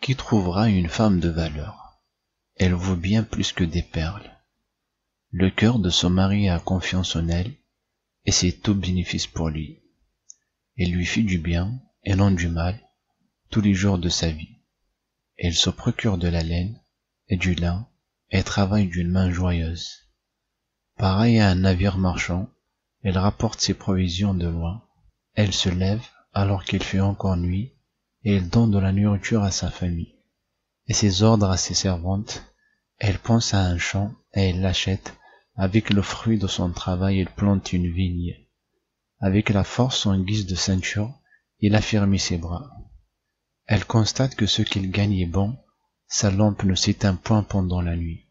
Qui trouvera une femme de valeur? Elle vaut bien plus que des perles. Le cœur de son mari a confiance en elle, et c'est tout bénéfice pour lui. Elle lui fait du bien, et non du mal, tous les jours de sa vie. Elle se procure de la laine et du lin, et travaille d'une main joyeuse. Pareil à un navire marchand, elle rapporte ses provisions de loin. Elle se lève alors qu'il fait encore nuit, et elle donne de la nourriture à sa famille, et ses ordres à ses servantes. Elle pense à un champ, et elle l'achète. Avec le fruit de son travail, elle plante une vigne. Avec la force en guise de ceinture, il affermit ses bras. Elle constate que ce qu'il gagne est bon, sa lampe ne s'éteint point pendant la nuit.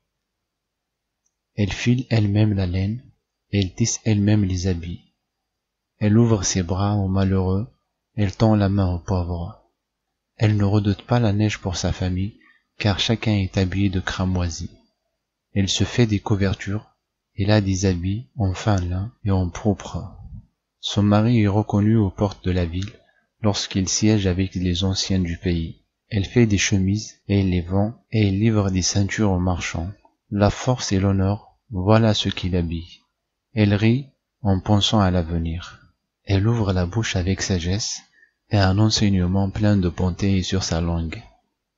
Elle file elle-même la laine, et elle tisse elle-même les habits. Elle ouvre ses bras aux malheureux, elle tend la main aux pauvres. Elle ne redoute pas la neige pour sa famille, car chacun est habillé de cramoisi. Elle se fait des couvertures, elle a des habits en fin lin et en pourpre. Son mari est reconnu aux portes de la ville, lorsqu'il siège avec les anciens du pays. Elle fait des chemises, et elle les vend, et elle livre des ceintures aux marchands. La force et l'honneur, voilà ce qui l'habille. Elle rit en pensant à l'avenir. Elle ouvre la bouche avec sagesse, et un enseignement plein de bonté est sur sa langue.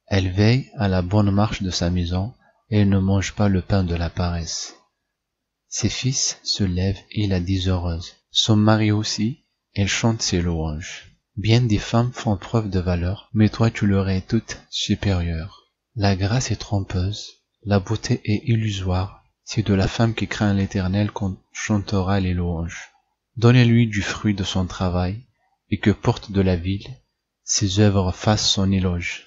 Elle veille à la bonne marche de sa maison, et elle ne mange pas le pain de la paresse. Ses fils se lèvent et la disent heureuse. Son mari aussi, elle chante ses louanges. Bien des femmes font preuve de valeur, mais toi tu leur es toute supérieure. La grâce est trompeuse, la beauté est illusoire, c'est de la femme qui craint l'Éternel qu'on chantera les louanges. Donnez-lui du fruit de son travail, et que porte de la ville, ses œuvres fassent son éloge.